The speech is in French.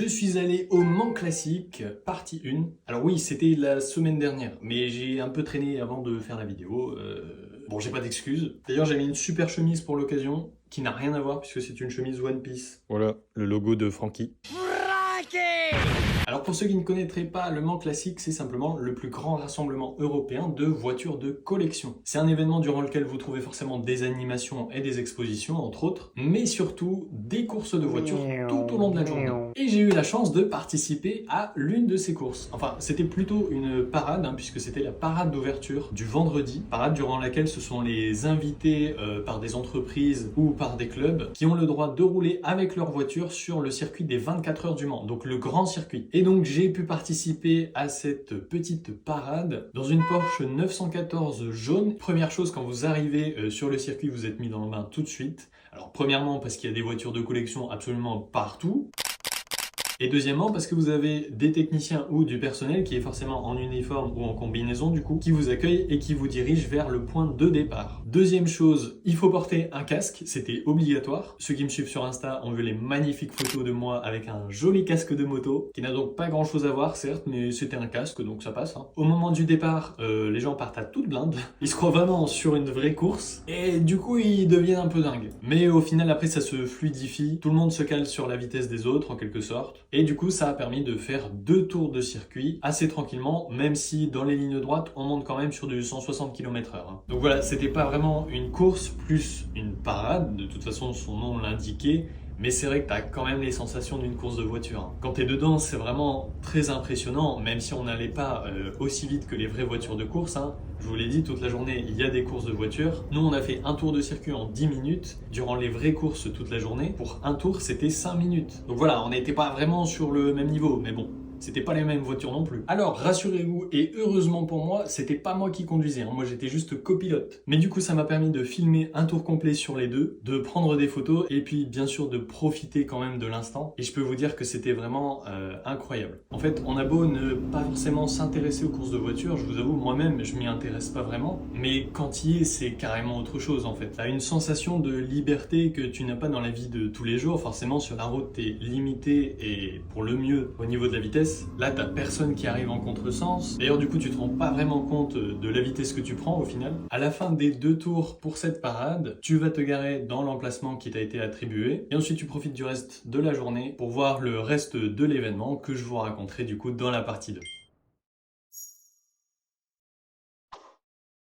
Je suis allé au Mans Classique, partie 1. Alors oui, c'était la semaine dernière, mais j'ai un peu traîné avant de faire la vidéo. Bon, j'ai pas d'excuses. D'ailleurs, j'ai mis une super chemise pour l'occasion, qui n'a rien à voir puisque c'est une chemise One Piece. Voilà, le logo de Frankie. Alors pour ceux qui ne connaîtraient pas, le Mans Classique, c'est simplement le plus grand rassemblement européen de voitures de collection. C'est un événement durant lequel vous trouvez forcément des animations et des expositions, entre autres, mais surtout des courses de voitures tout au long de la journée. Et j'ai eu la chance de participer à l'une de ces courses. Enfin, c'était plutôt une parade, puisque c'était la parade d'ouverture du vendredi, parade durant laquelle ce sont les invités par des entreprises ou par des clubs qui ont le droit de rouler avec leur voiture sur le circuit des 24 heures du Mans, donc le grand circuit. Et donc j'ai pu participer à cette petite parade dans une Porsche 914 jaune. Première chose, quand vous arrivez sur le circuit, vous êtes mis dans le bain tout de suite. Alors premièrement parce qu'il y a des voitures de collection absolument partout. Et deuxièmement, parce que vous avez des techniciens ou du personnel qui est forcément en uniforme ou en combinaison du coup, qui vous accueille et qui vous dirige vers le point de départ. Deuxième chose, il faut porter un casque, c'était obligatoire. Ceux qui me suivent sur Insta ont vu les magnifiques photos de moi avec un joli casque de moto, qui n'a donc pas grand chose à voir certes, mais c'était un casque donc ça passe. Au moment du départ, les gens partent à toute blinde, ils se croient vraiment sur une vraie course, et du coup ils deviennent un peu dingues. Mais au final après ça se fluidifie, tout le monde se cale sur la vitesse des autres en quelque sorte. Et du coup, ça a permis de faire 2 tours de circuit assez tranquillement, même si dans les lignes droites, on monte quand même sur du 160 km/h. Donc voilà, c'était pas vraiment une course, plus une parade. De toute façon, son nom l'indiquait. Mais c'est vrai que tu as quand même les sensations d'une course de voiture. Quand tu es dedans, c'est vraiment très impressionnant, même si on n'allait pas aussi vite que les vraies voitures de course. Je vous l'ai dit, toute la journée, il y a des courses de voitures. Nous, on a fait un tour de circuit en 10 minutes. Durant les vraies courses toute la journée, pour un tour, c'était 5 minutes. Donc voilà, on n'était pas vraiment sur le même niveau, mais bon. C'était pas les mêmes voitures non plus. Alors, rassurez-vous, et heureusement pour moi, c'était pas moi qui conduisais. Moi, j'étais juste copilote. Mais du coup, ça m'a permis de filmer un tour complet sur les deux, de prendre des photos, et puis, bien sûr, de profiter quand même de l'instant. Et je peux vous dire que c'était vraiment incroyable. En fait, on a beau ne pas forcément s'intéresser aux courses de voitures, je vous avoue, moi-même, je m'y intéresse pas vraiment. Mais quand y est, c'est carrément autre chose, en fait. T'as une sensation de liberté que tu n'as pas dans la vie de tous les jours. Forcément, sur la route, t'es limité, et pour le mieux, au niveau de la vitesse. Là, t'as personne qui arrive en contresens. D'ailleurs, du coup, tu te rends pas vraiment compte de la vitesse que tu prends au final. À la fin des 2 tours pour cette parade, tu vas te garer dans l'emplacement qui t'a été attribué. Et ensuite, tu profites du reste de la journée pour voir le reste de l'événement que je vous raconterai du coup dans la partie 2.